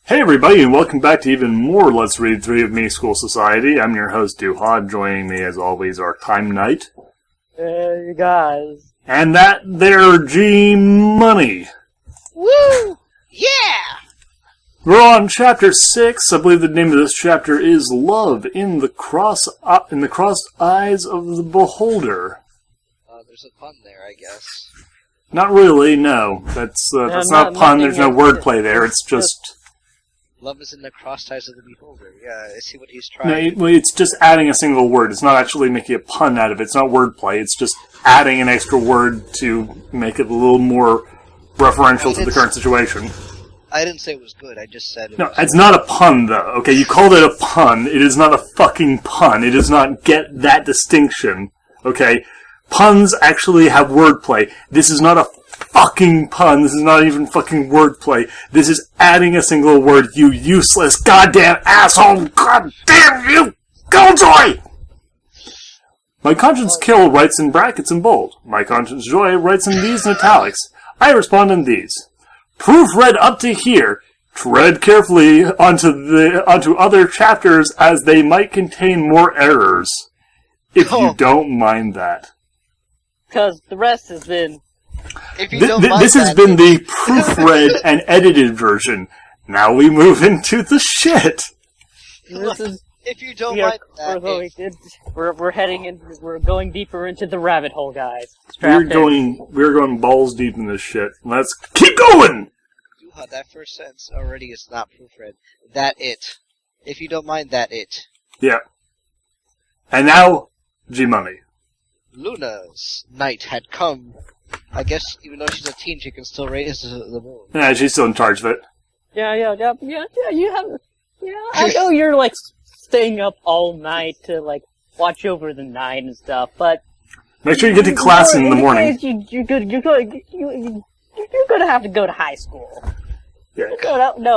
Hey everybody, and welcome back to even more Let's Read 3 of Me School Society. I'm your host, Duhad. Joining me, as always, our Time Knight. Hey, you guys. And that there G-Money. Woo! Yeah! We're on Chapter 6. I believe the name of this chapter is Love in the Crossed Eyes of the Beholder. There's a pun there, I guess. Not really, no. That's not a pun, there's no wordplay there, it's just... Love is in the crossed eyes of the beholder. Yeah, I see what he's trying. No, it's just adding a single word. It's not actually making a pun out of it. It's not wordplay. It's just adding an extra word to make it a little more referential to the current situation. I didn't say it was good. I just said it No, was it's not a pun, though. Okay, you called it a pun. It is not a fucking pun. It does not get that distinction. Okay? Puns actually have wordplay. This is not a fucking pun. This is not even fucking wordplay. This is adding a single word, you useless goddamn asshole! Goddamn you! Killjoy! My conscience kill writes in brackets in bold. My conscience joy writes in these in italics. I respond in these. Proofread up to here. Tread carefully onto other chapters as they might contain more errors. If you don't mind that. Because the rest has been... This has been the proofread and edited version. Now we move into the shit. If you don't mind that, we're going deeper into the rabbit hole, guys. We're going balls deep in this shit. Let's keep going. That first sentence already is not proofread. That it. If you don't mind that it. Yeah. And now, G-Money. Luna's night had come. I guess even though she's a teen, she can still raise the moon. Yeah, she's still in charge of it. Yeah, you have... Yeah, I know you're, staying up all night to, watch over the night and stuff, but... Make sure you get to class in the morning. You're gonna have to go to high school. Yeah.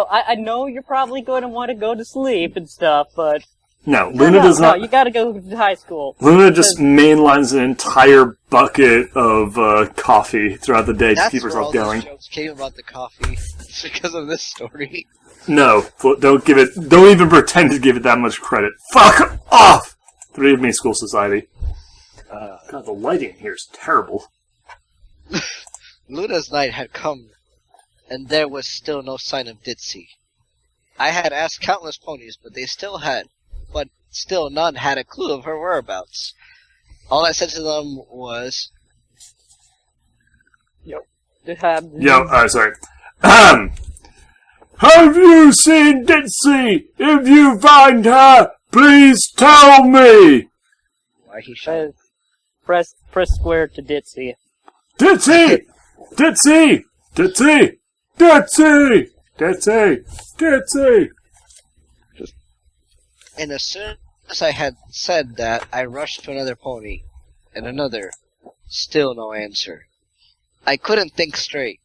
I know you're probably going to want to go to sleep and stuff, but... No, Luna does not... No, you gotta go to high school. Luna just mainlines an entire bucket of coffee throughout the day to keep herself going. That's where all those jokes came about the coffee. It's because of this story. No, don't even pretend to give it that much credit. Fuck off! 3 of Me School Society. God, the lighting here is terrible. Luna's night had come, and there was still no sign of Ditsy. I had asked countless ponies, but still none had a clue of her whereabouts. All I said to them was... Sorry. Have you seen Ditsy? If you find her, please tell me! Why he shouted? Press square to Ditsy. Ditsy! Ditsy! Ditsy! Ditsy! Ditsy! Ditsy! And as soon as I had said that, I rushed to another pony. And another. Still no answer. I couldn't think straight.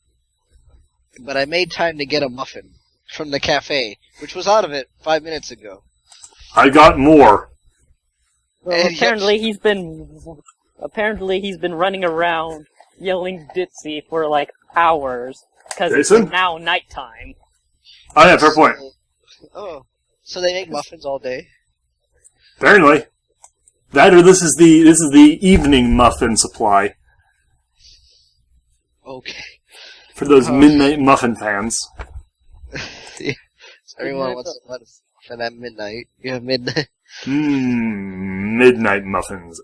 But I made time to get a muffin from the cafe, which was out of it 5 minutes ago. I got more. Well, apparently he's been running around yelling Ditsy for hours because it's now nighttime. Oh yeah, fair point. So they make muffins all day? Apparently. That or this is the evening muffin supply. Okay. For those midnight muffin fans. Yeah. So everyone wants a muffin at midnight. You have midnight. Midnight muffins.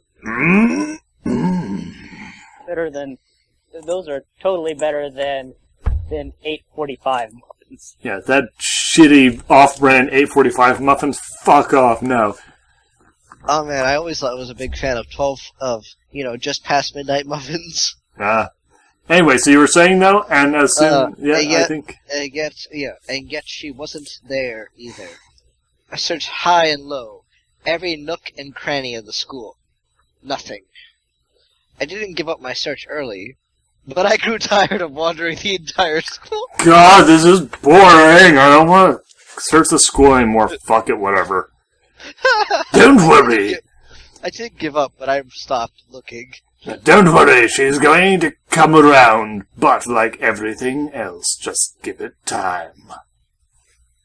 Better than... Those are totally better than 8:45 muffins. Yeah, that shitty off-brand 8:45 muffins, fuck off, no. Oh man, I always thought I was a big fan of just past midnight muffins. Anyway, so you were saying though, and as soon, and yet she wasn't there either. I searched high and low, every nook and cranny of the school. Nothing. I didn't give up my search early, but I grew tired of wandering the entire school. God, this is boring. I don't want to search the school anymore. Fuck it, whatever. Don't worry. I did give up, but I stopped looking. Don't worry, she's going to come around, but like everything else, just give it time.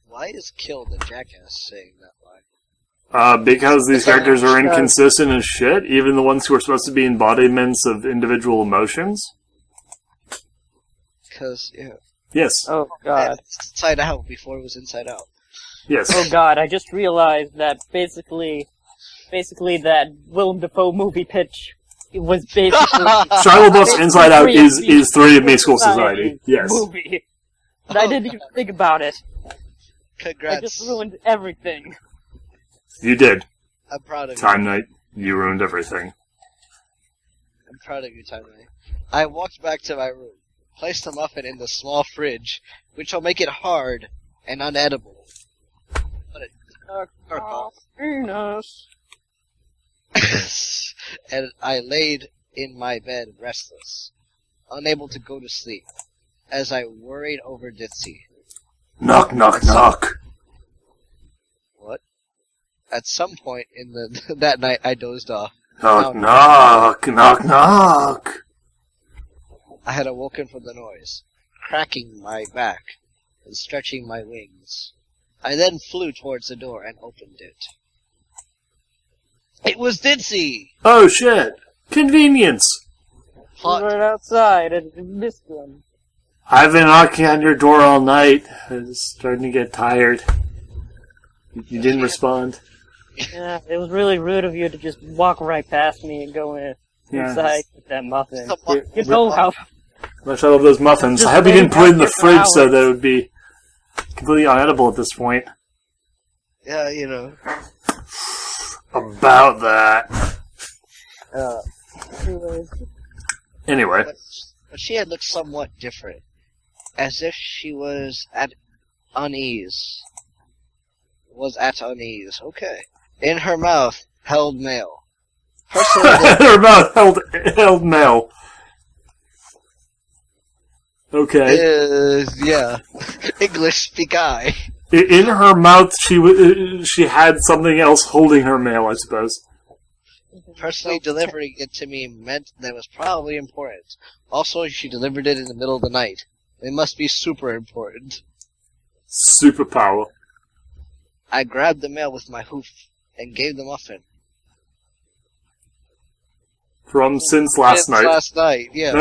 Why is Kill the jackass saying that line? Because these characters are inconsistent as shit, even the ones who are supposed to be embodiments of individual emotions. Because, yeah. Yes. Oh god. It's Inside Out before it was Inside Out. Yes. Oh god, I just realized that basically that Willem Dafoe movie pitch was basically... Shia LaBeouf's Inside Out is 3 of Me School Society. Yes. Movie. And I didn't even think about it. Congrats. I just ruined everything. You did. I'm proud of you. Time Night, you ruined everything. I'm proud of you, Time Night. I walked back to my room, placed the muffin in the small fridge, which will make it hard and unedible. Put it Venus. and I laid in my bed restless, unable to go to sleep, as I worried over Ditzy. Knock, knock, knock. What? At some point in that night, I dozed off. Knock, knock, knock, knock. I had awoken from the noise, cracking my back and stretching my wings. I then flew towards the door and opened it. It was Ditzy! Oh shit! Convenience! Hot. Right outside and missed one. I've been knocking on your door all night. I'm starting to get tired. You didn't respond. Yeah, it was really rude of you to just walk right past me and go inside with that muffin. You know how... Much I love those muffins. I hope you didn't put it in the fridge so that it would be completely unedible at this point. Yeah, you know. About that. Anyway. But she had looked somewhat different. As if she was at unease. Okay. In her mouth, held mail. Her mouth held mail. Okay. Yeah. English speak I. In her mouth, she had something else holding her mail, I suppose. Personally delivering it to me meant that it was probably important. Also, she delivered it in the middle of the night. It must be super important. Superpower. I grabbed the mail with my hoof and gave the muffin. From since last night. Last night, yeah.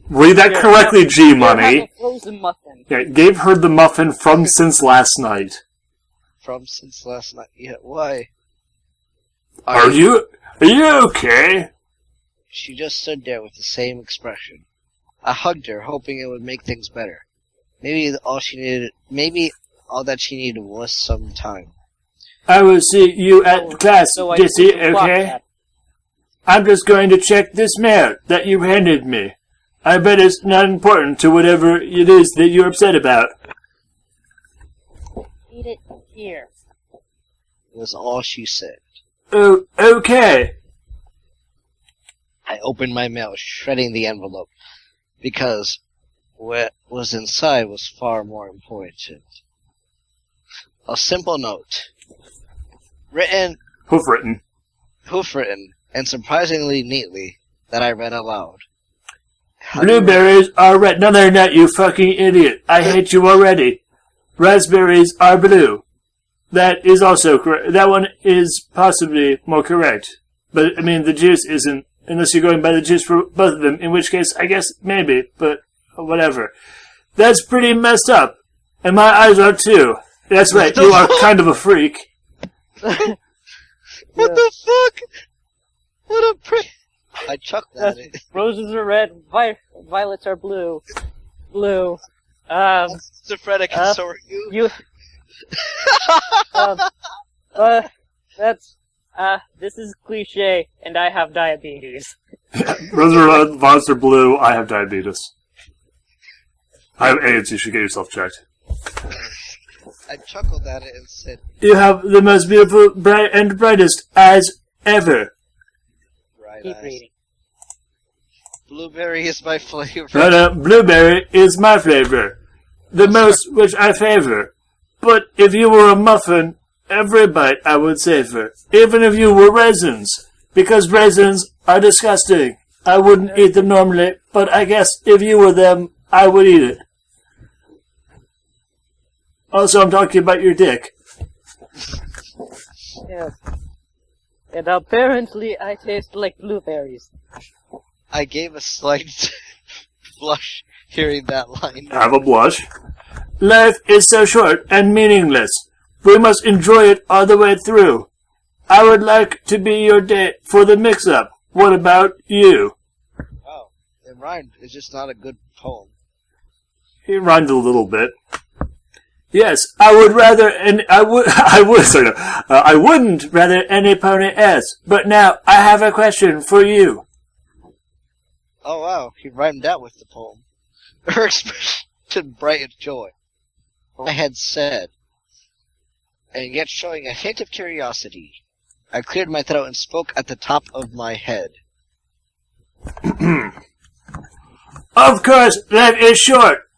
Read that correctly, G-Money. Frozen muffin. Yeah, gave her the muffin from since last night. From since last night, yeah. Why? Are you okay? She just stood there with the same expression. I hugged her, hoping it would make things better. Maybe all that she needed was some time. I will see you at class, Dissy, okay? I'm just going to check this mail that you handed me. I bet it's not important to whatever it is that you're upset about. Eat it here. Was all she said. Oh, okay. I opened my mail, shredding the envelope, because what was inside was far more important. A simple note. Hoof-written, and surprisingly neatly, that I read aloud. Blueberries are red. No, they're not, you fucking idiot. I hate you already. Raspberries are blue. That is also correct. That one is possibly more correct. But, I mean, the juice isn't, unless you're going by the juice for both of them, in which case, I guess, maybe, but whatever. That's pretty messed up. And my eyes are too. That's right, you are kind of a freak. What the fuck? What a prick. I chuckled at it. Roses are red, violets are blue. Blue. Mr. Fred, I can so are you. This is cliche, and I have diabetes. Roses are red, violets are blue, I have diabetes. I have AIDS, you should get yourself checked. I chuckled at it and said, You have the most beautiful, bright, and brightest eyes ever. Bright Keep eyes. reading. Blueberry is my flavor. No, blueberry is my flavor. The most which I favor. But if you were a muffin, every bite I would savor. Even if you were raisins. Because raisins are disgusting. I wouldn't eat them normally, but I guess if you were them, I would eat it. Also, I'm talking about your dick. Yes. And apparently I taste like blueberries. I gave a slight blush hearing that line. Have a blush. Life is so short and meaningless. We must enjoy it all the way through. I would like to be your date for the mix-up. What about you? Oh, it rhymed. It's just not a good poem. He rhymed a little bit. Yes, I would rather, and I wouldn't rather any pony else. But now I have a question for you. Oh wow, he rhymed out with the poem. Her expression brightened joy. I had said, and yet showing a hint of curiosity, I cleared my throat and spoke at the top of my head. Of course, life is short,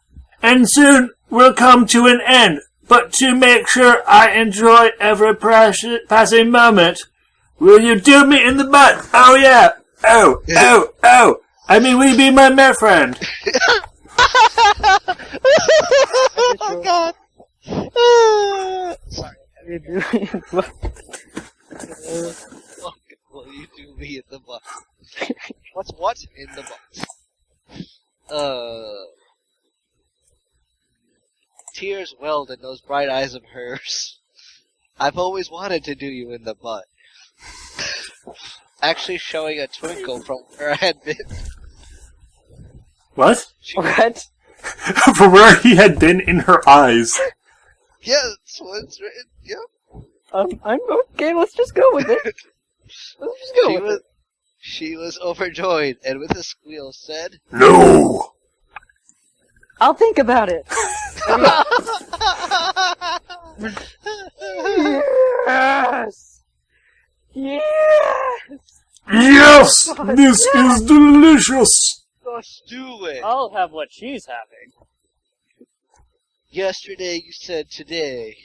and soon will come to an end. But to make sure I enjoy every passing moment, will you do me in the butt? Oh yeah. Oh, oh, oh. I mean, will you be my mere friend? Oh God. Sorry. Will you do me in the butt? What's what in the butt? Tears welled in those bright eyes of hers. I've always wanted to do you in the butt. Actually showing a twinkle from where I had been. What? What? From where he had been in her eyes. Yeah, that's what it's written. Yeah. I'm okay, let's just go with it. Let's just go with it. She was overjoyed, and with a squeal said, No! I'll think about it. Yes! Yes! Yes! This is delicious! Let's do it! I'll have what she's having. Yesterday you said today.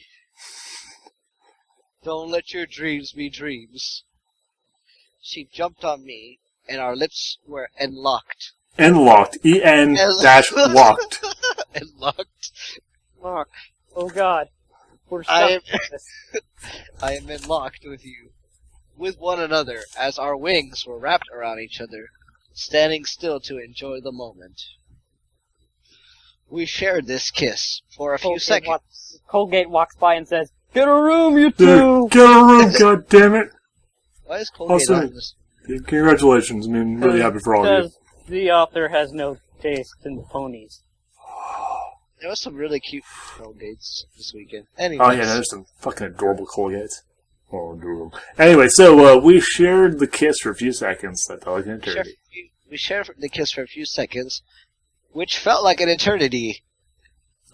Don't let your dreams be dreams. She jumped on me, and our lips were enlocked. Enlocked. E-N-locked. Enlocked. Mark. Oh God. We're I stuck. I am enlocked with you, with one another, as our wings were wrapped around each other, standing still to enjoy the moment. We shared this kiss for a few seconds. Colgate walks by and says, "Get a room, you two!" Get a room, goddammit! Why is Colgate on this? Congratulations, I mean, really happy for all of you. Because the author has no taste in ponies. There was some really cute Colgates this weekend. Anyways. Oh yeah, there's some fucking adorable Colgates. Oh, adorable. Anyway, so we shared the kiss for a few seconds. That felt like an eternity. We shared the kiss for a few seconds, which felt like an eternity,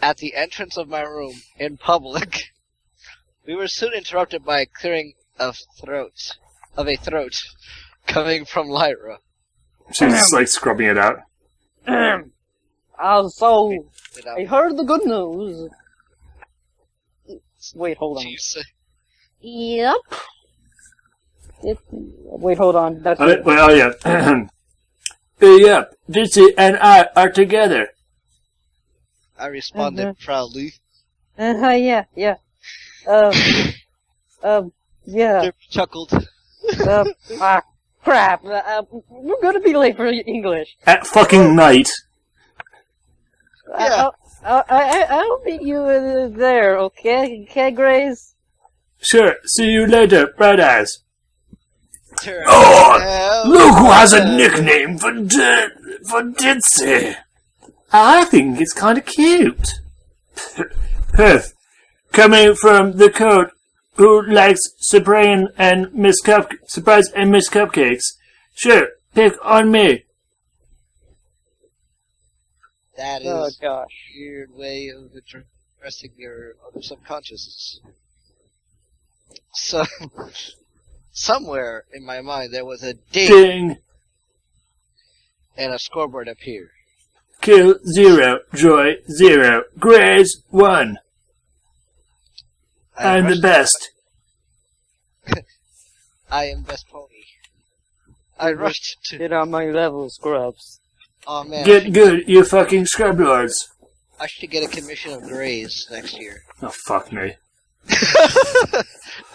at the entrance of my room in public. We were soon interrupted by a clearing of a throat, coming from Lyra. She's just like scrubbing it out. So, I heard the good news. Wait, hold on. Yep. Wait, hold on. That's it. Well, yeah. Yep, Ditsy and I are together. I responded proudly. Yeah. Yeah. They chuckled. Crap. We're gonna be late for English. At fucking night. Yeah. I'll meet you there, okay? Okay, Grace? Sure, see you later, Bright Eyes. Oh, look who has a nickname for Ditsy. I think it's kind of cute. Perth, coming from the coat who likes surprise and Miss Cupcakes. Sure, pick on me. That is Oh, gosh. a weird way of addressing your other subconscious. So, somewhere in my mind there was a ding. And a scoreboard appeared. Kill 0, Joy 0, Grace 1. I'm the best. I am best pony. I rushed to... Get on my level, scrubs. Oh man. Get good, you fucking scrub lords. I should get a commission of Greys next year. Oh, fuck me.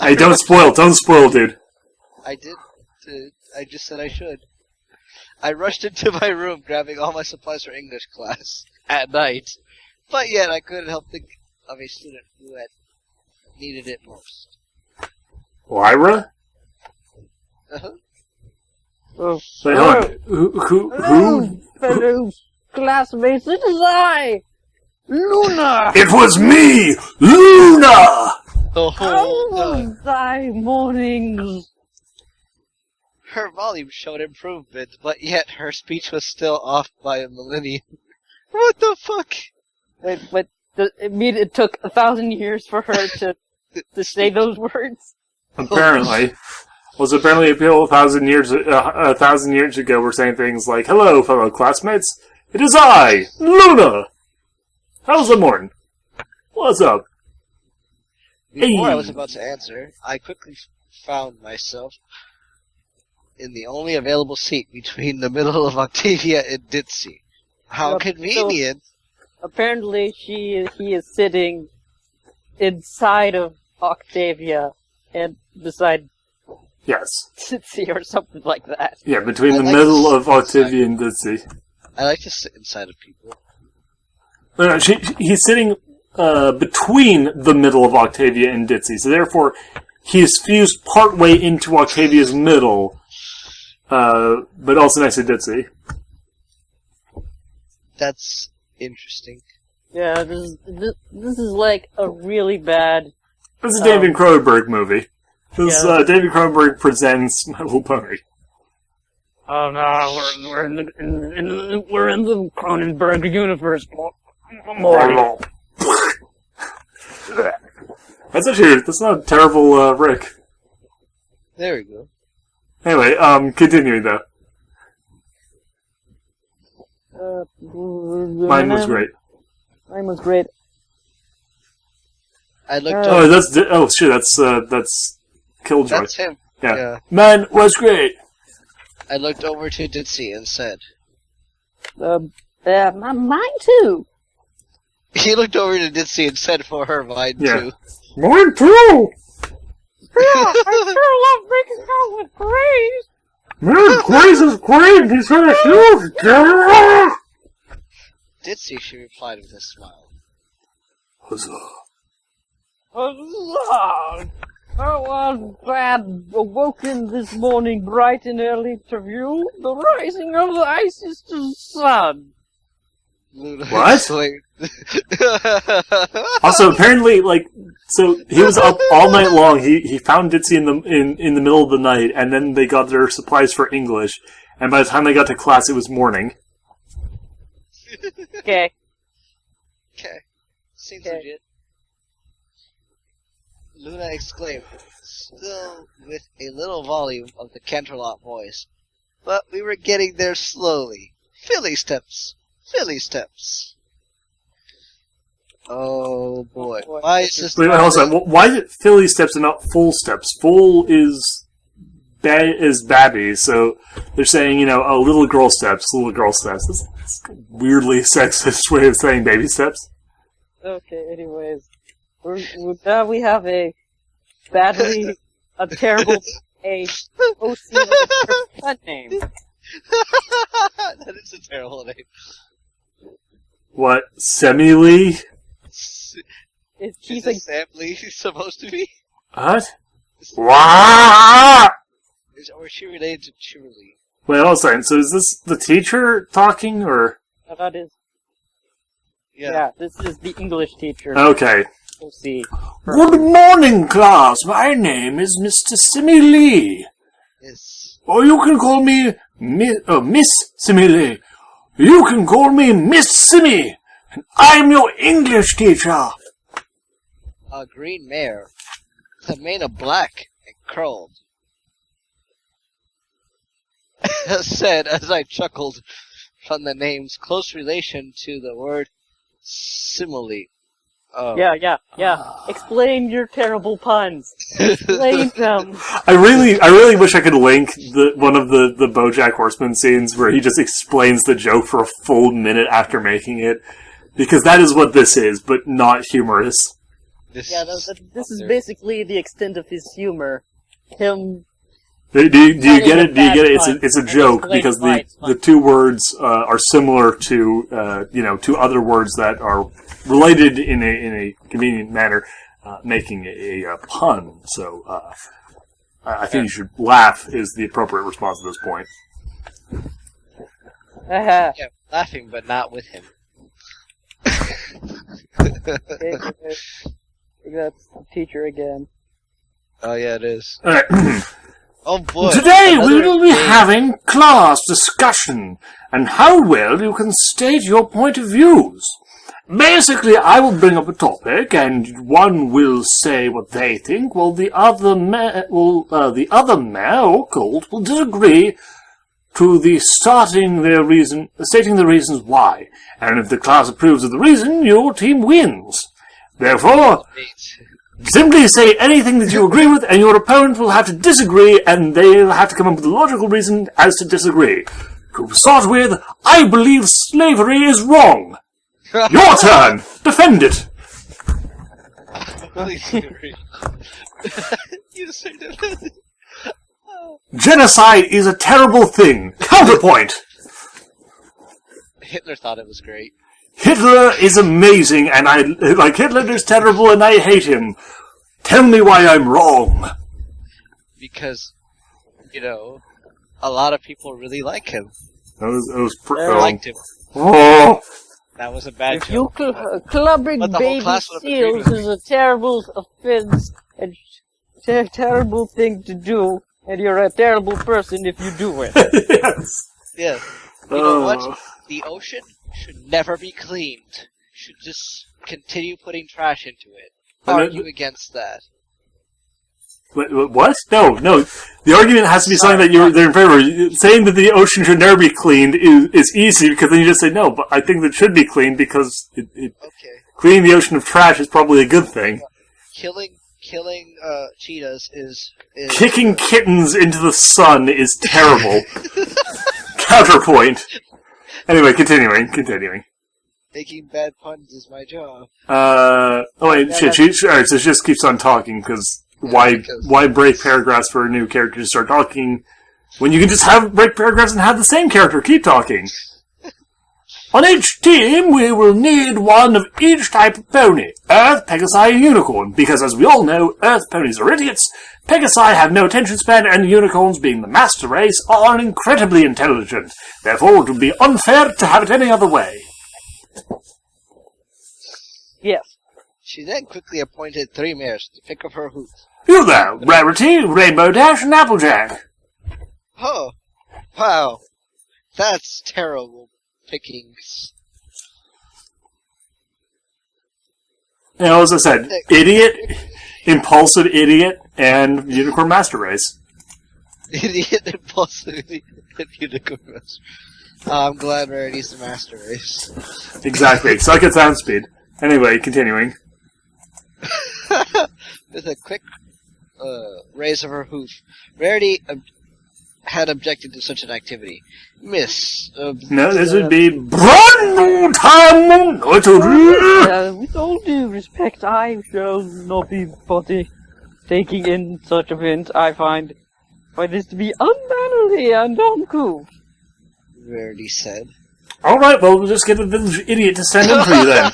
Hey, don't spoil, dude. I did. I just said I should. I rushed into my room, grabbing all my supplies for English class at night. But yet, I couldn't help think of a student who had needed it most. Lyra? Uh-huh. Oh, Wait, hold on. Who? hello, fellow classmates. It is I, Luna. It was me, Luna! The How whole was thy mornings? Her volume showed improvement, but yet her speech was still off by a millennium. What the fuck? Wait, but it mean it took 1,000 years for her to say those words? Apparently. Apparently people 1,000 years ago were saying things like, "Hello, fellow classmates. It is I, Luna. How's the morning? What's up?" Before Hey. I was about to answer, I quickly found myself in the only available seat between the middle of Octavia and Ditzy. How Yep, convenient! Apparently he is sitting inside of Octavia and beside Yes. Titsy or something like that. Yeah, between I the like middle to of sit Octavia and Ditzy. I like to sit inside of people. No, he's sitting between the middle of Octavia and Ditzy, so therefore he is fused partway into Octavia's middle, but also next to Ditzy. That's interesting. Yeah, this is like a really bad. This is a David Cronenberg movie. This Yeah. David Cronenberg presents My Little Pony. Oh no, we're in the Cronenberg universe. More. That's not a terrible Rick. There we go. Anyway, continuing though. Mine was great. Mine was great. I looked Oh, over. that's Killjoy. That's him. Yeah. Yeah. Mine was great. I looked over to Ditzy and said, Mine too. he looked over to Ditzy and said for her mine Yeah. too. Mine too. I sure love making out with Grace. Man, Grace is great. He's got a huge girl. Ditzy, she replied with a smile. Huzzah. I was glad awoken this morning bright and early to view the rising of the icest sun. Luna What? exclaimed. Also, apparently, so he was up all night long. He found Ditzy in the middle of the night, and then they got their supplies for English. And by the time they got to class, it was morning. Okay. Okay. Seems Okay. legit. Luna exclaimed, still with a little volume of the Canterlot voice. But we were getting there slowly. Philly steps. Philly steps. Oh boy. Why is this Wait, hold on a second. Why is it Philly steps and not full steps? Full is babby, so they're saying, little girl steps, little girl steps. That's a weirdly sexist way of saying baby steps. Okay, anyways. Now we have a terrible, OC with a pet name. That is a terrible name. What? Semi-Lee? He's Is like, Sam Lee supposed to be? What? Wah! Or is she related to Shirley? Wait, hold on a second. So is this the teacher talking, or? that is, Yeah. yeah, this is the English teacher. Okay. OC. Good morning, class. My name is Mr. Simi Lee. Yes. Or you can call me Miss Simi Lee. You can call me Miss Simi. And I'm your English teacher. A green mare. The mane of black and curled. Said as I chuckled from the name's close relation to the word simile. Oh. Yeah. Explain your terrible puns. Explain them. I really wish I could link one of the BoJack Horseman scenes where he just explains the joke for a full minute after making it. Because that is what this is, but not humorous. This This is basically the extent of his humor. Him. Do you get it? Do you get it? Pun It's a and joke explain because why it's the fun. two words are similar to to other words that are related in a convenient manner, making a pun. So I think you should laugh is the appropriate response at this point. Haha. Yeah, laughing, but not with him. That's the teacher again. Oh yeah, it is. All right. Oh boy. Today we another will be game. having class discussion and how well you can state your point of views. Basically, I will bring up a topic, and one will say what they think, while the other male or cult will disagree to the stating the reasons why. And if the class approves of the reason, your team wins. Therefore, simply say anything that you agree with, and your opponent will have to disagree, and they'll have to come up with a logical reason as to disagree. To start with, I believe slavery is wrong. Your turn! Defend it! You said it. Genocide is a terrible thing. Counterpoint! Hitler thought it was great. Hitler is amazing, and I like Hitler is terrible, and I hate him. Tell me why I'm wrong. Because, a lot of people really like him. Liked him. Oh. That was a bad If you joke. clubbing But the whole baby class would have agreed seals with me. is a terrible offense and terrible thing to do, and you're a terrible person if you do it. Yes. Yeah. You know what? The ocean should never be cleaned. Should just continue putting trash into it. Argue against that. What? No. The argument has to be something that they're in favor of. Saying that the ocean should never be cleaned is easy, because then you just say no, but I think that it should be cleaned because Okay. cleaning the ocean of trash is probably a good thing. Killing cheetahs is Kicking kittens into the sun is terrible. Counterpoint. Anyway, continuing. making bad puns is my job. Shit, alright, so she just keeps on talking, because why break paragraphs for a new character to start talking when you can just break paragraphs and have the same character keep talking? On each team, we will need one of each type of pony. Earth, Pegasi, and Unicorn. Because as we all know, Earth ponies are idiots, Pegasi have no attention span, and Unicorns, being the master race, are incredibly intelligent. Therefore, it would be unfair to have it any other way. Yes. She then quickly appointed 3 mayors to pick up her hoof. You there, Rarity, Rainbow Dash, and Applejack. Oh, wow. That's terrible pickings. You know, as I said, idiot, impulsive idiot, and Unicorn Master Race. Idiot, impulsive, and unicorn. I'm glad Rarity's the master race. Exactly, suck at sound speed. Anyway, continuing. With a quick raise of her hoof, Rarity had objected to such an activity. Miss. No, this would be brand new time. With all due respect, I shall not be taking in such event. I find this to be unmannerly and uncouth. Rarity said. Alright, well, we'll just get a village idiot to stand in for you then.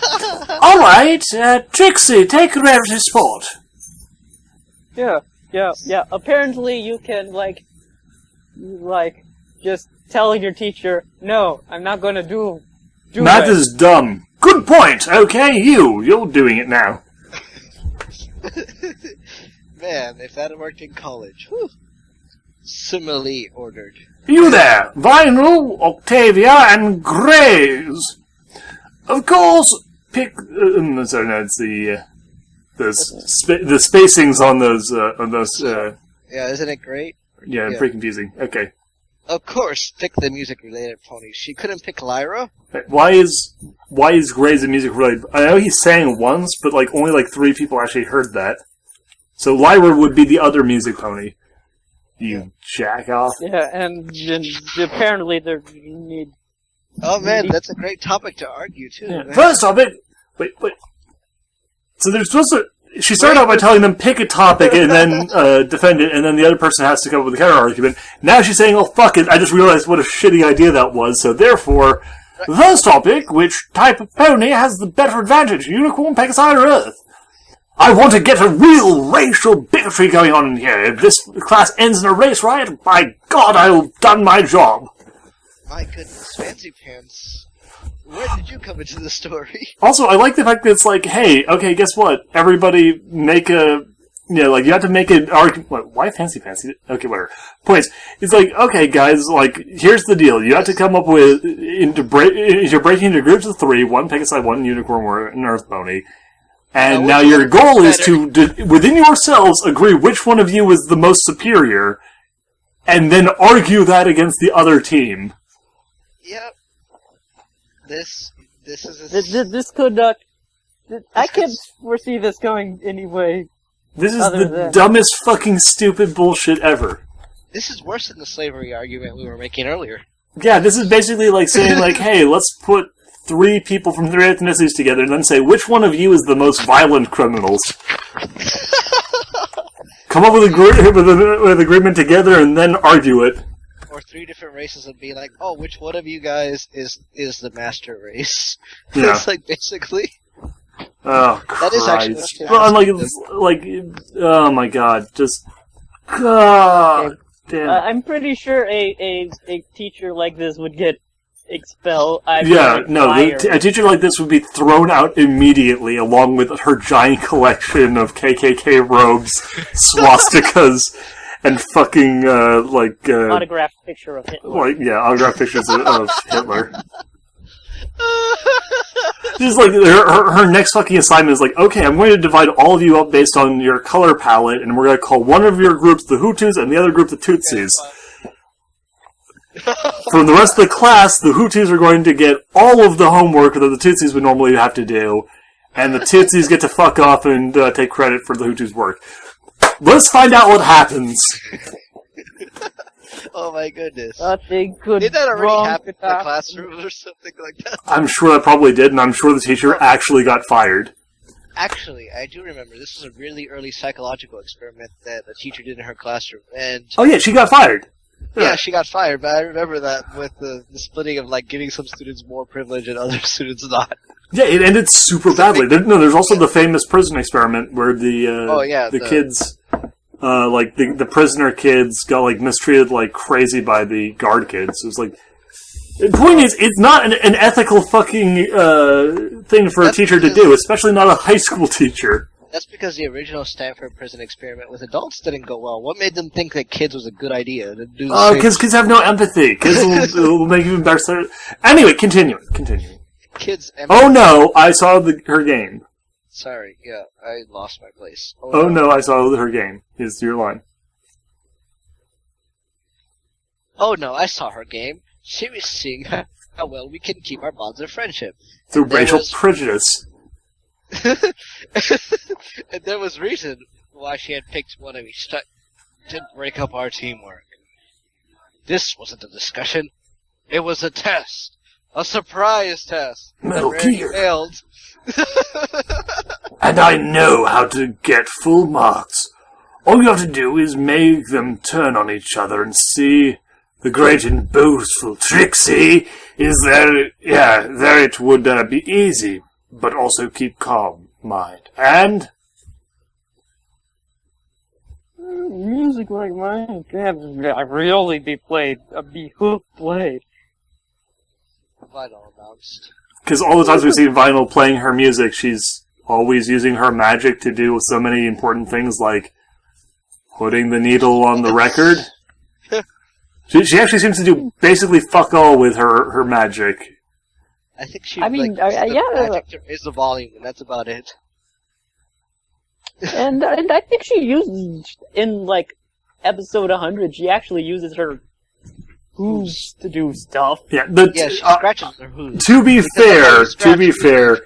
Alright, Trixie, take Rarity's spot. Yeah. Apparently you can, just tell your teacher, no, I'm not gonna do Math it. is dumb. Good point. Okay, you're doing it now. Man, if that had worked in college. Whew. Similarly ordered. You there, Vinyl, Octavia, and Grays. Of course, pick. Sorry, no, it's the spacings on those. Yeah, isn't it great? Yeah, pretty confusing. Okay. Of course, pick the music-related ponies. She couldn't pick Lyra? Why is Grays a music related? I know he sang once, but only 3 people actually heard that. So Lyra would be the other music pony. You jack off. Yeah, and apparently there need Oh man, that's a great topic to argue too. Yeah. Man. First topic. Wait. So they're supposed to. She started out by telling them pick a topic and then defend it, and then the other person has to come up with a counter argument. Now she's saying, "Oh fuck it! I just realized what a shitty idea that was." So therefore, first topic: which type of pony has the better advantage? Unicorn, Pegasi, or Earth? I want to get a real racial bigotry going on in here. If this class ends in a race riot, by God, I've done my job. My goodness, Fancy Pants. Where did you come into the story? Also, I like the fact that it's like, hey, okay, guess what? Everybody make a... you have to make an argument... What, why Fancy? Okay, whatever. Points. It's like, okay, guys, like, here's the deal. You have to come up with... You're breaking into groups of 3, 1 Pegasi, 1 Unicorn, or an Earth Pony. And now your goal is to, within yourselves, agree which one of you is the most superior, and then argue that against the other team. Yep. This is This could not. I can't foresee this going anyway. This is the dumbest fucking stupid bullshit ever. This is worse than the slavery argument we were making earlier. Yeah, this is basically like saying, like, hey, let's put 3 people from 3 ethnicities together and then say, which one of you is the most violent criminals? Come up with an agreement together and then argue it. Or 3 different races and be like, oh, which one of you guys is the master race? Yeah. It's like, basically... Oh, Christ. That is actually what you Well, I'm oh my god, just... God damn. I'm pretty sure a teacher like this would get expelled. A teacher like this would be thrown out immediately, along with her giant collection of KKK robes, swastikas, and fucking, autographed picture of Hitler. Autographed pictures of Hitler. Just like, her next fucking assignment is like, okay, I'm going to divide all of you up based on your color palette, and we're going to call one of your groups the Hutus and the other group the Tutsis. For the rest of the class, the Hutus are going to get all of the homework that the Tutsis would normally have to do, and the Tutsis get to fuck off and take credit for the Hutus' work. Let's find out what happens. Oh my goodness. Nothing could Did that already happen in the classroom or something like that? I'm sure that probably did, and I'm sure the teacher actually got fired. Actually, I do remember. This was a really early psychological experiment that a teacher did in her classroom. And oh yeah, she got fired. Yeah, she got fired, but I remember that with the splitting of, like, giving some students more privilege and other students not. Yeah, it ended super badly. There's also the famous prison experiment where the kids... the prisoner kids got, like, mistreated like crazy by the guard kids. It was like... The point is, it's not an ethical fucking thing for a teacher to do, especially not a high school teacher. That's because the original Stanford prison experiment with adults didn't go well. What made them think that kids was a good idea to do because kids have no empathy. Kids will make you embarrassed. Anyway, continuing. Kids... Oh no, I saw her game. Sorry, yeah, I lost my place. Oh no, I saw her game. Is your line. Oh no, I saw her game. She was seeing how well we can keep our bonds of friendship. Through racial prejudice. And there was reason why she had picked one of each to break up our teamwork. This wasn't a discussion. It was a test. A surprise test. Metal that Gear. Failed. And I know how to get full marks. All you have to do is make them turn on each other and see the great and boastful Trixie is there. Yeah, there it would be easy, but also keep calm mind. And music like mine can really be played, be played. Vinyl announced. Because all the times we see Vinyl playing her music, she's always using her magic to do so many important things, like putting the needle on the record. She actually seems to do basically fuck all with her magic. I think she. Magic is the volume, and that's about it. and I think she uses in like episode 100. She actually uses her hooves to do stuff. Yeah, she scratches her hooves. To be fair,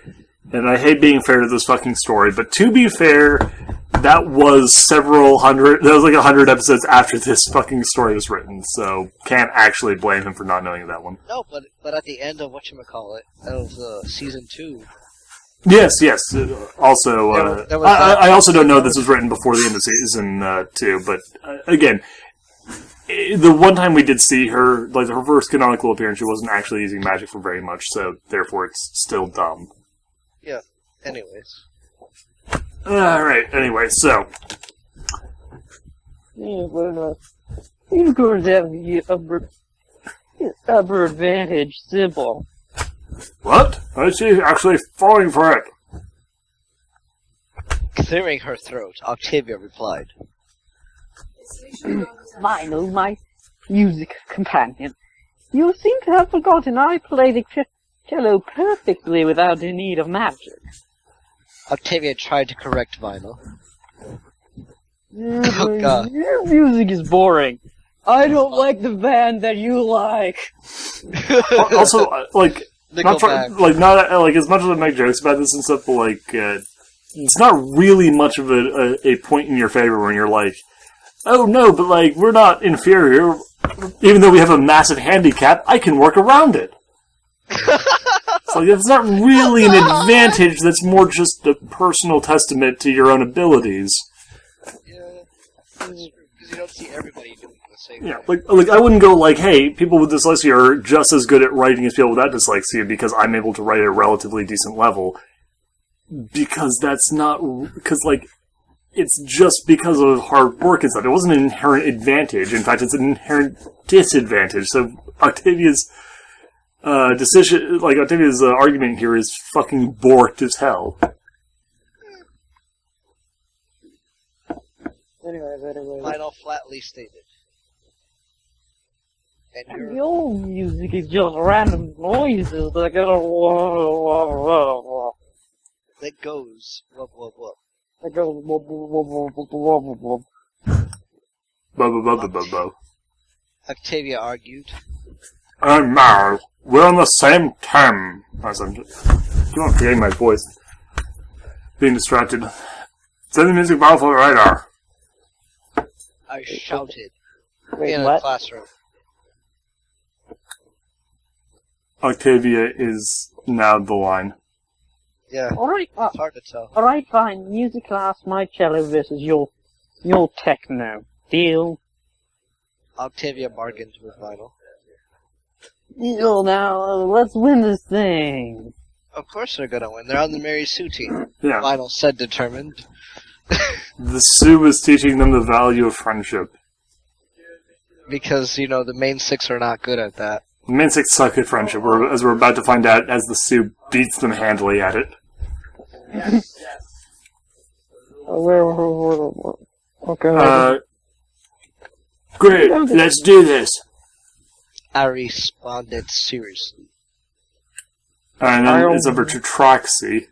and I hate being fair to this fucking story, but to be fair, that was several hundred. That was like 100 episodes after this fucking story was written. So can't actually blame him for not knowing that one. No, but at the end of whatchamacallit, of season 2. Yes. Also, I also don't know if this was written before the end of season 2, but again, the one time we did see her, like her first canonical appearance, she wasn't actually using magic for very much, so therefore it's still dumb. Yeah. Anyways. Alright, anyway, so. Yeah, but, unicorns have the upper advantage, simple. What? I see actually falling for it. Clearing her throat, Octavia replied. Vinyl, my music companion. You seem to have forgotten I play the cello perfectly without the need of magic. Octavia tried to correct Vinyl. Oh, God. Your music is boring. I don't like the band that you like. Also, like, not Nickelback. like as much as I make jokes about this and stuff, but like, it's not really much of a point in your favor when you're like, oh no, but like, we're not inferior. Even though we have a massive handicap, I can work around it. It's like, it's not really an advantage, that's more just a personal testament to your own abilities. Yeah, because you don't see everybody doing the same Yeah, thing. like I wouldn't go like, hey, people with dyslexia are just as good at writing as people without dyslexia because I'm able to write at a relatively decent level. Because that's not, because like, it's just because of hard work and stuff. It wasn't an inherent advantage. In fact, it's an inherent disadvantage. So Octavia's Octavia's argument here is fucking borked as hell. Anyway. Vinyl flatly stated. And Your music is just random noises like that goes wub wub wub. That goes wub wub wub wub wub wub. Octavia argued. And now, we're on the same team. As I'm just forgetting my voice. Being distracted. Send the music ball for the radar. I shouted Wait, in a what? classroom. Octavia is now the line. Yeah, Alright, it's hard to tell. alright, fine. Music class, my cello versus your techno. Deal? Octavia bargained with Vinyl. Deal now, let's win this thing. Of course they're gonna win. They're on the Mary Sue team. Yeah. Vinyl said determined. The Sioux is teaching them the value of friendship. Because, the main 6 are not good at that. The main 6 suck at friendship, as we're about to find out as the Sioux beats them handily at it. Okay. Great, let's do this. I responded seriously. And then it's over to Troxy.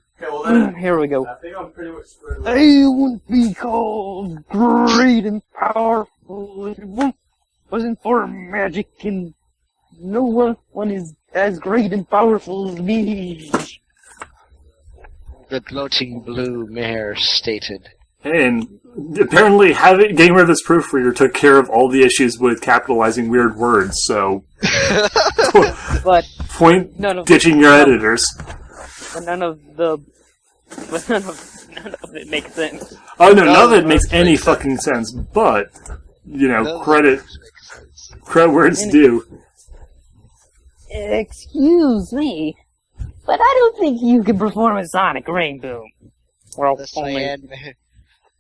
Here we go. I think I'm pretty much screwed away. I won't be called great and powerful if it wasn't for magic, and no one is as great and powerful as me. The gloating blue mare stated. And apparently getting rid of this proofreader took care of all the issues with capitalizing weird words, so But point none of ditching your editors. none of it makes sense. Oh no, none of it no, makes any makes sense. fucking sense, but, Those credit makes sense. where it's due. Excuse me, but I don't think you can perform a sonic rainbow. Well, The only cyan mare.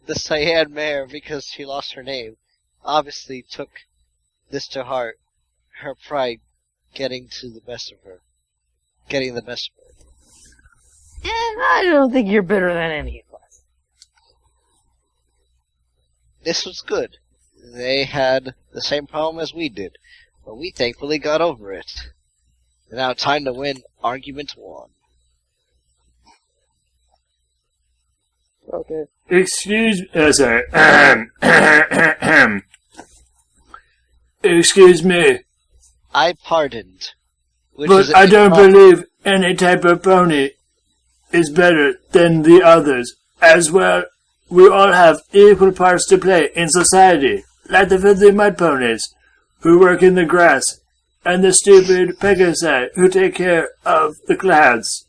The cyan mare, because she lost her name, obviously took this to heart. Her pride getting the best of her. I don't think you're better than any of us. This was good. They had the same problem as we did, but we thankfully got over it. Now time to win argument 1. Okay. Excuse me, I pardoned. Which but is I don't believe any type of pony is better than the others, as well we all have equal parts to play in society, like the filthy mud ponies who work in the grass, and the stupid Pegasi who take care of the clouds.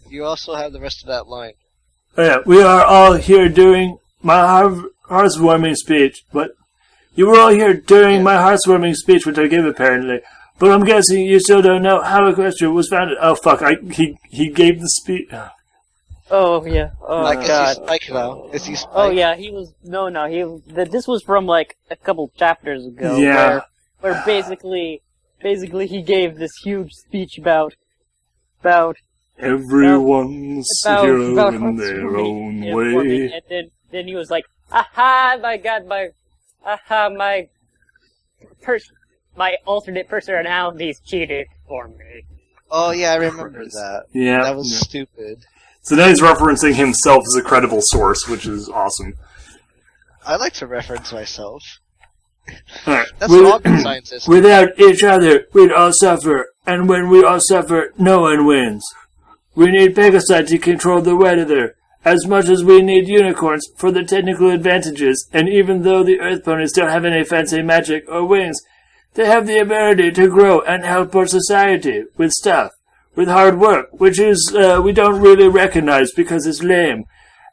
You also have the rest of that line. Oh, yeah, we are all here doing my heartwarming speech, but you were all here during my heartwarming speech, which I gave apparently. But I'm guessing you still don't know how Equestria was founded. Oh fuck! He gave the speech. Oh yeah. Oh like, god. Is he Spike now? Is he Spike? Oh yeah, he was. No, this was from like a couple chapters ago. Yeah. Where basically he gave this huge speech about everyone's hero about in their own yeah, way. and then he was like, aha! My alternate personalities cheated for me. Oh yeah, I remember that. Yeah. That was stupid. So now he's referencing himself as a credible source, which is awesome. I like to reference myself. Right. That's what all good science is. Without each other, we'd all suffer, and when we all suffer, no one wins. We need Pegasi to control the weather, as much as we need unicorns for the technical advantages, and even though the Earth ponies don't have any fancy magic or wings, they have the ability to grow and help our society with stuff, with hard work, which is, we don't really recognize because it's lame,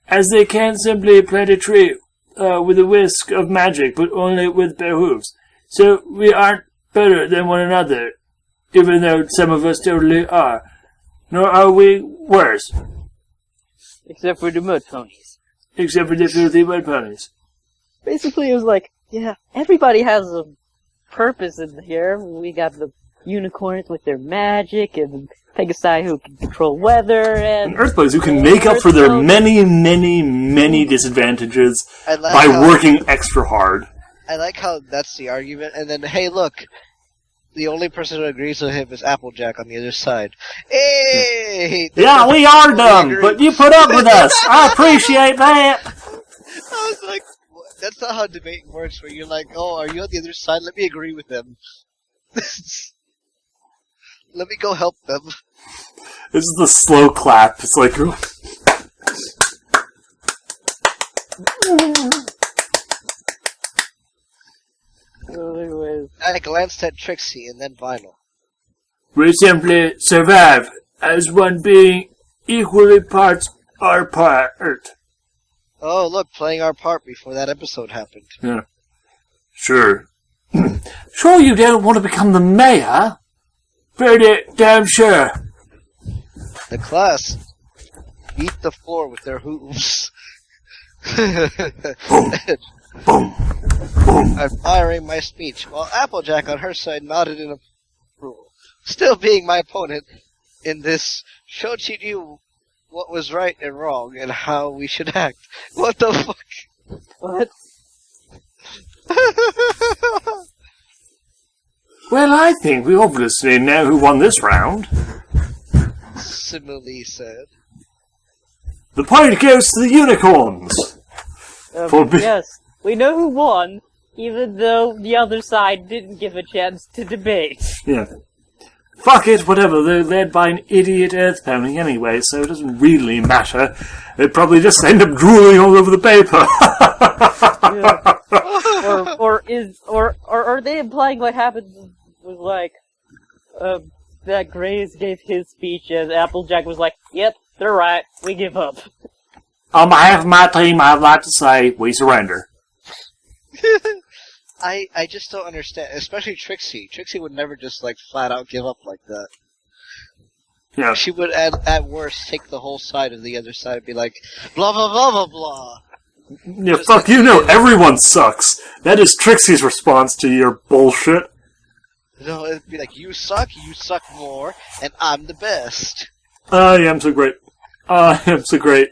as they can't simply plant a tree, with a whisk of magic, but only with bare hooves. So we aren't better than one another, even though some of us totally are. Nor are we worse. Except for the mud ponies. Except for the filthy mud ponies. Basically, it was like, yeah, everybody has a purpose in here. We got the unicorns with their magic, and Pegasi who can control weather, and Earth ponies who can make up for their many disadvantages by working extra hard. I like how that's the argument, and then, hey, look, the only person who agrees with him is Applejack on the other side. Hey! Yeah, we are dumb, but you put up with us. I appreciate that. I was like, that's not how debating works, where you're like, oh, are you on the other side? Let me agree with them. Let me go help them. This is the slow clap. It's like... anyways. I glanced at Trixie and then Vinyl. We simply survive as one being equally parts our part. Oh, look, playing our part before that episode happened. Yeah. Sure. Sure you don't want to become the mayor? Pretty damn sure. The class beat the floor with their hooves. Boom. Boom. Boom. I'm firing my speech, while Applejack on her side nodded in approval. Still being my opponent in this, showed she knew what was right and wrong and how we should act. What the fuck? What? Well, I think we obviously know who won this round. Simile said. The point goes to the unicorns. Yes, we know who won, even though the other side didn't give a chance to debate. Yeah. Fuck it, whatever. They're led by an idiot earth pony anyway, so it doesn't really matter. They'd probably just end up drooling all over the paper. Yeah. Or are they implying what happened was like, that Graves gave his speech and Applejack was like, yep, they're right, we give up. On behalf of my team, I'd like to say we surrender. I just don't understand, especially Trixie. Trixie would never just, like, flat out give up like that. Yeah. She would, at worst, take the whole side of the other side and be like, blah, blah, blah, blah, blah. Yeah, Just fuck, like, you know everyone sucks. That is Trixie's response to your bullshit. No, it'd be like, you suck more, and I'm the best. I am so great. I am so great.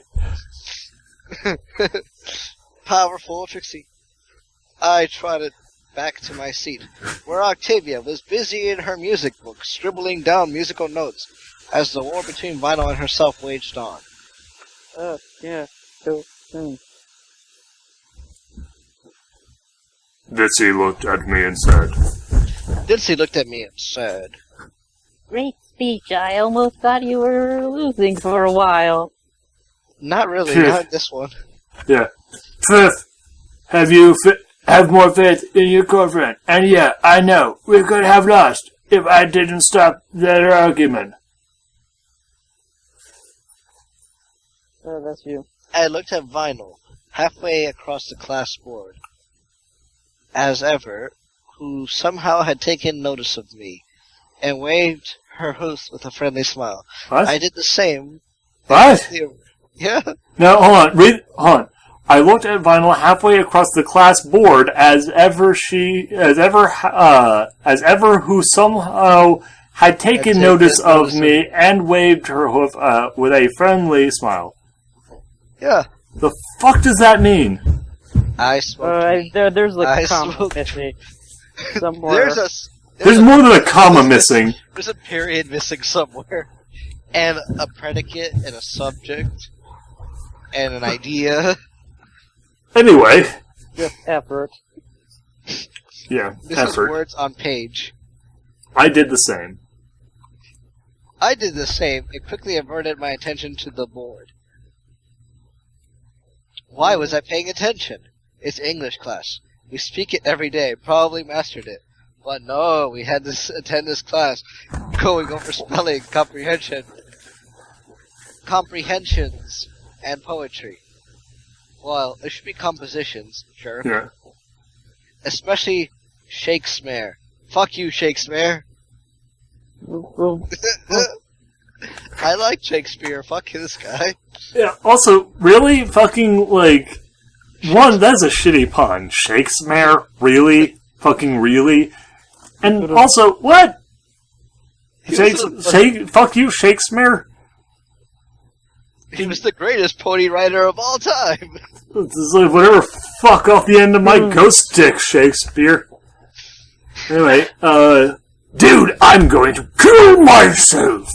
Powerful Trixie. I trotted back to my seat, where Octavia was busy in her music book, scribbling down musical notes, as the war between Vinyl and herself waged on. Yeah, so soon. Ditsy looked at me and said, Ditsy looked at me and said, Great speech, I almost thought you were losing for a while. Not really, Fifth. not this one. Yeah. Fifth, have more faith in your girlfriend. And yeah, I know, we could have lost if I didn't stop that argument. Oh, that's you. I looked at Vinyl, halfway across the class board, as ever, who somehow had taken notice of me, and waved her hoof with a friendly smile. What? I did the same. What? Yeah. No, hold on. I looked at Vinyl halfway across the class board as ever who somehow had taken notice of me and waved her hoof with a friendly smile. Yeah. The fuck does that mean? I smoked. There's like I a comma smoked. missing somewhere. There's more than a comma missing. There's a period missing somewhere. And a predicate and a subject. And an idea. Anyway. Just effort. Yeah, This effort. is words on page. I did the same. I did the same and quickly averted my attention to the board. Why was I paying attention? It's English class. We speak it every day, probably mastered it. But no, we had to attend this class, going over spelling, comprehensions, and poetry. Well, it should be compositions, sure. Yeah. Especially Shakespeare. Fuck you, Shakespeare. Well, I like Shakespeare. Fuck this guy. Yeah, also, really? Fucking, like... One, that's a shitty pun. Shakespeare? Really? Fucking really? And also, what? Fuck you, Shakespeare? He was the greatest pony writer of all time. It's like, whatever, fuck off the end of my ghost stick, Shakespeare. Anyway, dude, I'm going to kill myself!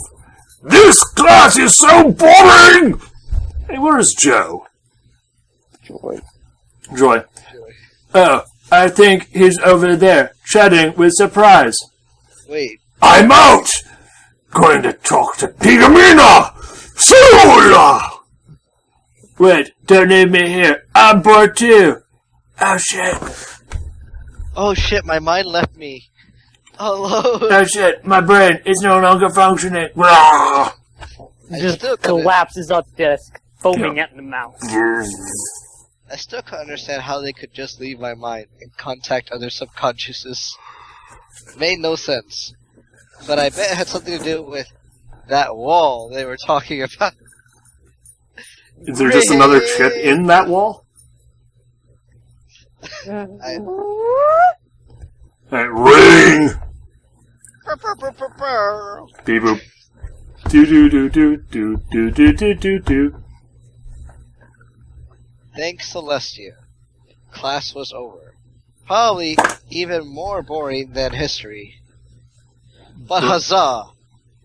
This class is so boring! Hey, where's Joe? Joy. Oh, I think he's over there, chatting with surprise. Wait. I'm out! Going to talk to Pigamina! Sola! Wait, don't leave me here. I'm bored too. Oh shit. Oh shit, my mind left me. Oh, Oh shit, my brain is no longer functioning. Rah! just collapses on the desk, foaming at the mouth. I still can't understand how they could just leave my mind and contact other subconsciouses. Made no sense. But I bet it had something to do with that wall they were talking about. Is there just another chip in that wall? Alright, ring! Beep boop. Do do do do do do do do do do. Thanks, Celestia. Class was over. Probably even more boring than history. But huzzah!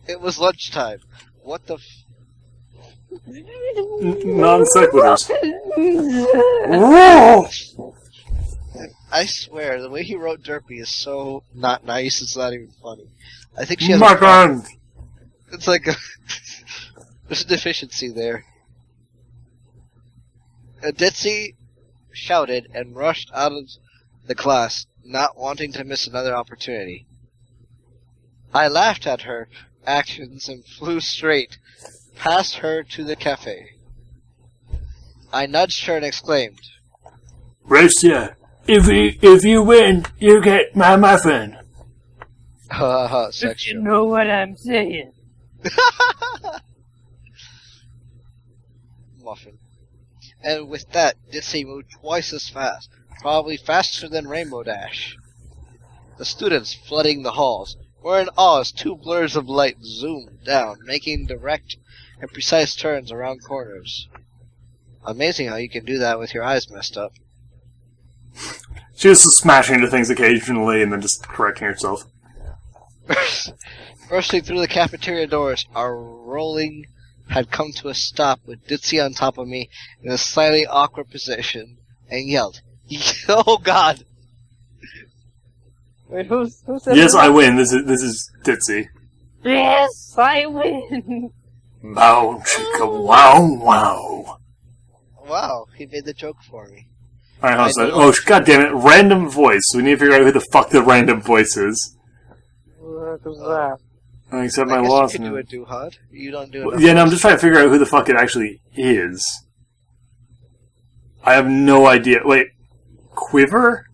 It was lunchtime. What the Non sequiturs. I swear, the way he wrote Derpy is so not nice, it's not even funny. I think she has My God. It's like there's a deficiency there. Ditzy shouted and rushed out of the class, not wanting to miss another opportunity. I laughed at her actions and flew straight past her to the cafe. I nudged her and exclaimed, Racia, if you win, you get my muffin. ha ha, You sexual. know what I'm saying. Muffin. And with that, Ditzy moved twice as fast, probably faster than Rainbow Dash. The students flooding the halls were in awe as two blurs of light zoomed down, making direct and precise turns around corners. Amazing how you can do that with your eyes messed up. She was just smashing into things occasionally and then just correcting herself. Bursting through the cafeteria doors, our rolling had come to a stop with Ditzy on top of me in a slightly awkward position, and yelled, "Oh God!" Wait, who said Yes, that? I win. This is Ditzy. Yes, I win! Bow chicka wow wow. Wow, he made the joke for me. Alright, how's that? Oh, god damn it. Random voice. We need to figure out who the fuck the random voice is. What was that? Except I my guess loss. you can do it, Duhad. You don't do it. Well, yeah, no, I'm just trying to figure out who the fuck it actually is. I have no idea. Wait, Quiver?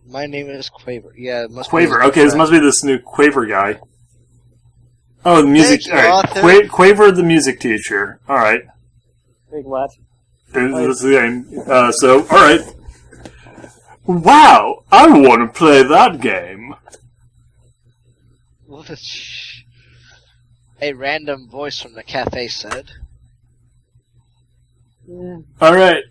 My name is Quaver. Yeah, it must Quaver. be. Okay, this must be this new Quaver guy. Oh, the music. Thank you, Alright, Quaver, the music teacher. Alright. Big what? This is the game. So, alright. Wow, I want to play that game. What a random voice from the cafe said. Yeah. Alright,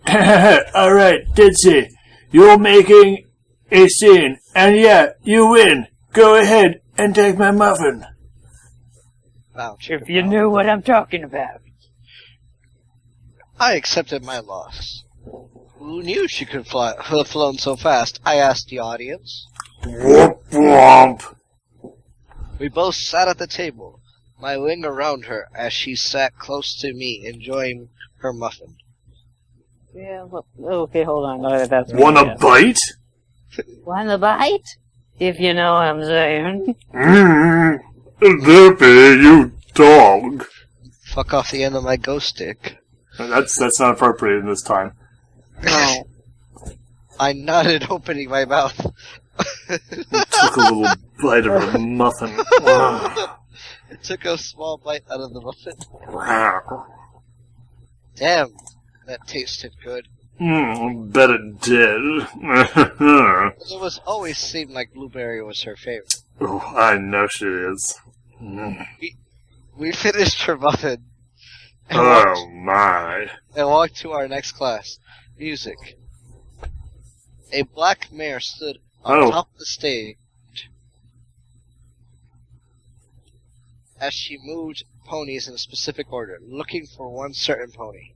alright, Ditsy. You're making a scene, and yeah, you win. Go ahead and take my muffin. Wow, If you knew what I'm talking about. I accepted my loss. Who knew she could have flown so fast? I asked the audience. Whoop whomp. We both sat at the table, my wing around her as she sat close to me, enjoying her muffin. Yeah, well, okay, hold on. That's Wanna bite? Wanna bite? If you know what I'm saying. Dippy, you dog. Fuck off the end of my ghost stick. That's not appropriate in this time. No. I nodded, opening my mouth. Took a little bite of the muffin. It took a small bite out of the muffin. Wow. Damn, that tasted good. Bet it did. It was always seemed like blueberry was her favorite. Oh, I know she is. We finished her muffin. And Oh my. walked to our next class, music. A black mare stood on top of the stage as she moved ponies in a specific order, looking for one certain pony.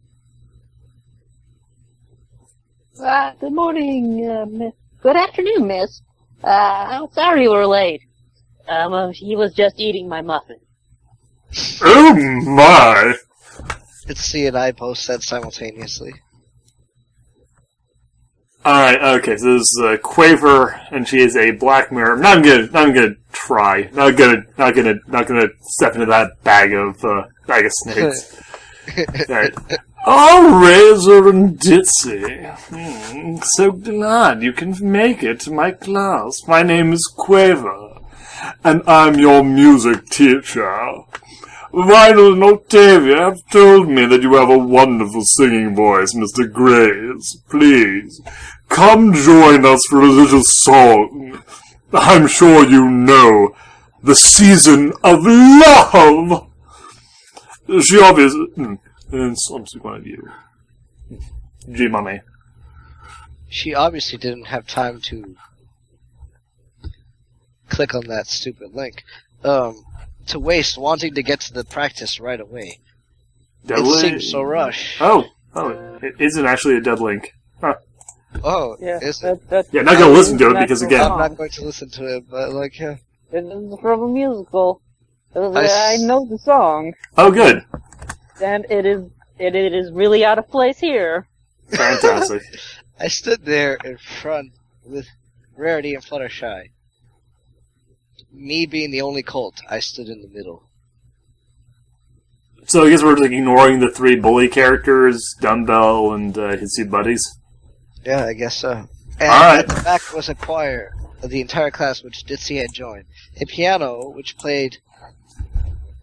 Good morning, miss. Good afternoon, miss. I'm sorry you were late. He was just eating my muffin. Oh my. It's C and I both said simultaneously. Alright, okay, so this is Quaver, and she is a black mirror. Not gonna try. Not gonna step into that bag of snakes. Alright. Oh, Razor and Ditsy. So glad you can make it to my class. My name is Quaver, and I'm your music teacher. Vinyl and Octavia have told me that you have a wonderful singing voice, Mr. Grays. Please, come join us for a little song. I'm sure you know the Season of Love. She obviously... I'm one of you. G-Money. She obviously didn't have time to click on that stupid link. To waste wanting to get to the practice right away. Dead It link? seems so rushed. Oh, it isn't actually a dead link. Huh. Oh, Yeah, is it? Yeah, not gonna listen to it because, again... I'm not going to listen to it, but like, yeah. It's from a musical. I I know the song, Oh, good. and it is really out of place here. Fantastic. I stood there in front with Rarity and Fluttershy. Me being the only cult, I stood in the middle. So I guess we're like ignoring the three bully characters, Dumbbell and his two buddies. Yeah, I guess so. And Alright. at the back was a choir of the entire class which Ditsy had joined. A piano, which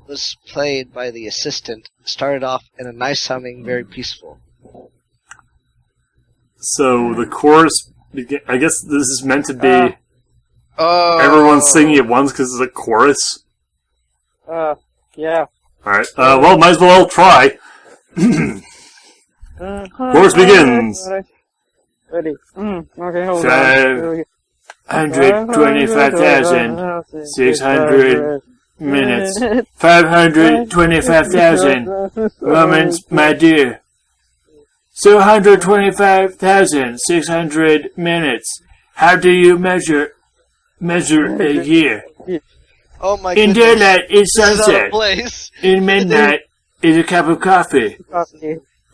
was played by the assistant, started off in a nice sounding, very peaceful. So the chorus, I guess this is meant to be Oh, everyone singing at once because it's a chorus. Yeah. Alright, well, might as well try. Chorus begins. Ready. Okay, hold on. 125,600 minutes. 525,000 moments, my dear. 225,600 minutes. How do you measure a year? Oh my In goodness. daylight is This is out of sunset. place. In midnight is a cup of coffee.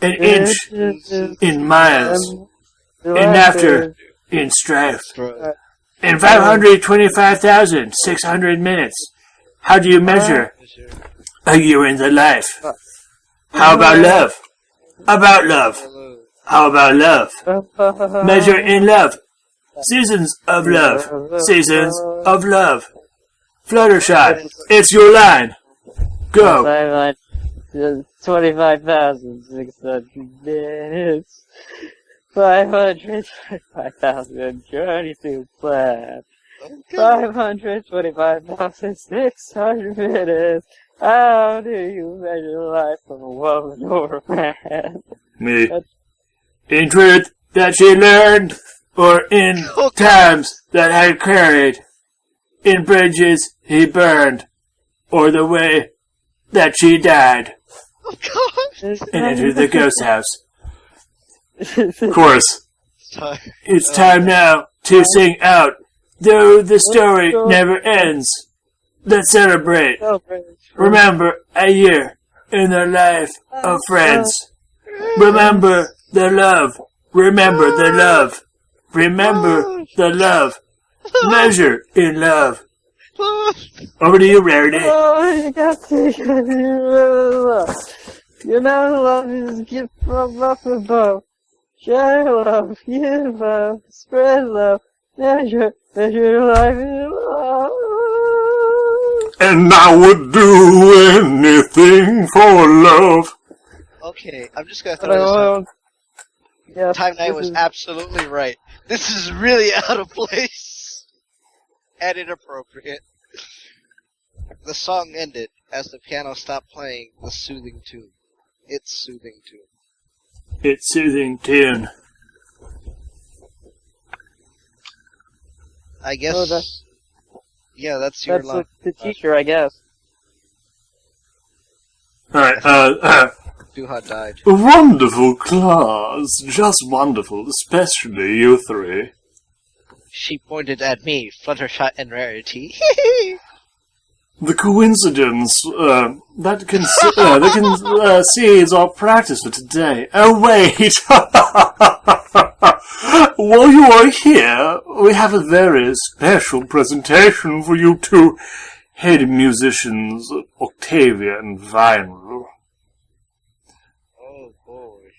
An inch in miles. In laughter in strife. In 525,600 minutes. How do you measure a year in the life? How about love? About love. How about love? Measure in love. Seasons of love. Seasons of love. Fluttershy, it's your line. Go. 25,600 minutes. 525,000 journeys to plan. 525,600 minutes. How do you measure life from a woman or a man? Me. In truth that she learned, or in times that had carried, in bridges he burned, or the way that she died, Oh god. and entered the ghost house. Chorus. It's time now to sing out, though the story never ends. Let's celebrate. Remember a year in the life of friends. Remember the love. Remember the love. Remember the love. Measure in love. Over to you, Rarity. Oh, you got to you know love is a gift from up above. Share love, give love, spread love, measure life in love. And I would do anything for love. Okay, I'm just gonna throw this out. Yeah, Time Knight was absolutely right. This is really out of place. And inappropriate. The song ended as the piano stopped playing the soothing tune. Its soothing tune. It's soothing tune. I guess. Oh, that's your that's line. the teacher, I guess. Alright, Duhad died. wonderful class. Just wonderful, especially you three. She pointed at me, Fluttershy and Rarity. The coincidence, that seeds our practice for today. Oh, wait! While you are here, we have a very special presentation for you two head musicians, Octavia and Vinyl. Oh boy.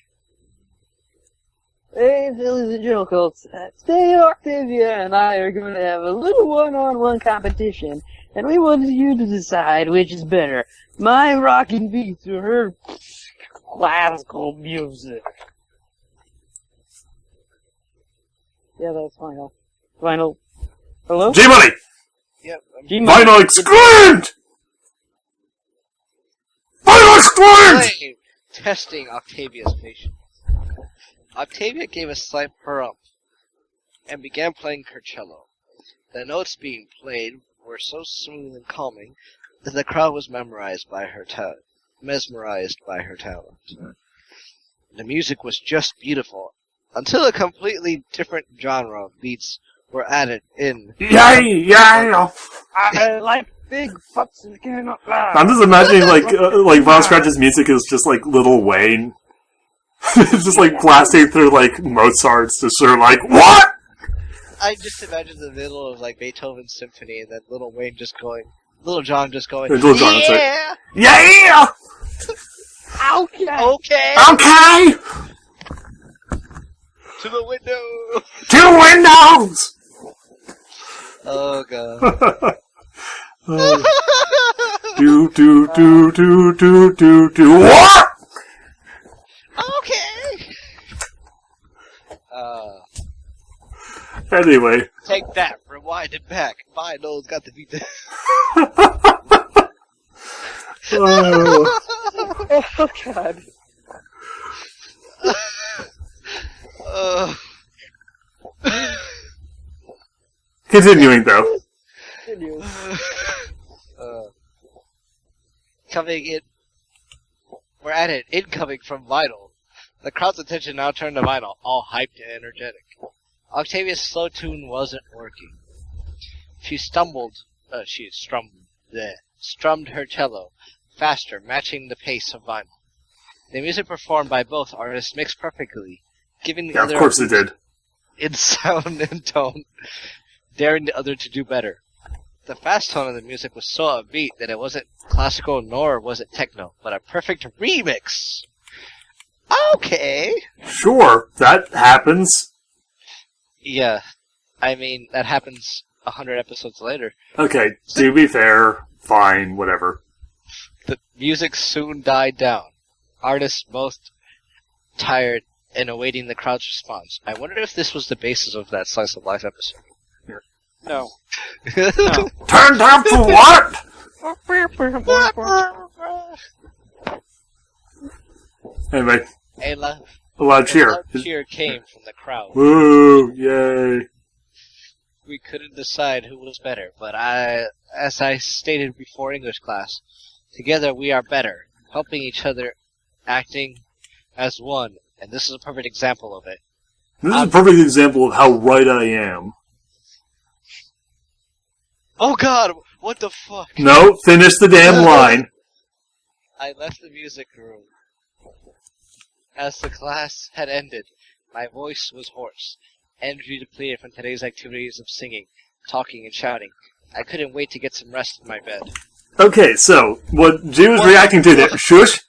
Hey, Phillies and Jokers. Today, Octavia and I are going to have a little one-on-one competition, and we want you to decide which is better, my rockin' beats or her classical music. Yeah, that's Vinyl. Vinyl. Hello? G-Money! Yep. Vinyl exclaimed! Vinyl exclaimed! Testing Octavia's patience. Octavia gave a slight harumph and began playing her cello. The notes being played were so smooth and calming that the crowd was mesmerized by her talent. The music was just beautiful, until a completely different genre of beats were added in. Yeah. I like big fucks and cannot lie. I'm just imagining, like Von Scratch's music is just like Lil Wayne. It's just like blasting through like Mozart's just sort of like, what? I just imagine the middle of like Beethoven's symphony and then Little Wayne just going, Little John just going, Little John, that's yeah! Yeah! Okay. Okay! Okay! To the window! Two windows! Oh god. Do. What? Okay! Anyway. Take that, rewind it back. Final's got to be there. Oh. Oh, God. Continuing though. Coming in. We're at it. Incoming from Vinyl. The crowd's attention now turned to Vinyl, all hyped and energetic. Octavia's slow tune wasn't working. She strummed strummed her cello, faster, matching the pace of vinyl. The music performed by both artists mixed perfectly, giving the other of course it did. in sound and tone, daring the other to do better. The fast tone of the music was so upbeat that it wasn't classical nor was it techno, but a perfect remix. Okay. Sure, that happens. Yeah, I mean, that happens 100 episodes later. Okay, to be fair, fine, whatever. The music soon died down. Artists both tired and awaiting the crowd's response. I wonder if this was the basis of that slice of life episode. No. No. Turn down for what? Anyway, A loud cheer. loud cheer came from the crowd. Woo, yay. We couldn't decide who was better, but as I stated before English class, together we are better, helping each other, acting as one, and this is a perfect example of it. This is a perfect example of how right I am. Oh god, what the fuck? No, finish the damn line. I left the music room. As the class had ended, my voice was hoarse, energy depleted from today's activities of singing, talking, and shouting. I couldn't wait to get some rest in my bed. Okay, so, what G was reacting to there, shush!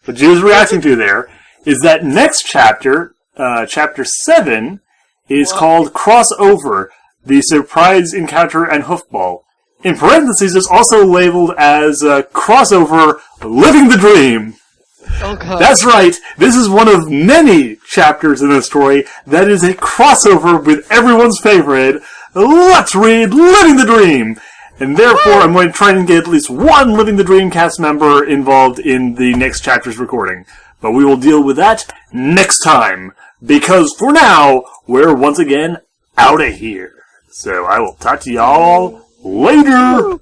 What G was reacting to there is that next chapter, chapter 7, is called Crossover, the Surprise Encounter and Hoofball. In parentheses, it's also labeled as Crossover Living the Dream. Oh god. That's right, this is one of many chapters in the story that is a crossover with everyone's favorite, Let's Read Living the Dream! And therefore, I'm going to try and get at least one Living the Dream cast member involved in the next chapter's recording. But we will deal with that next time. Because for now, we're once again out of here. So I will talk to y'all later!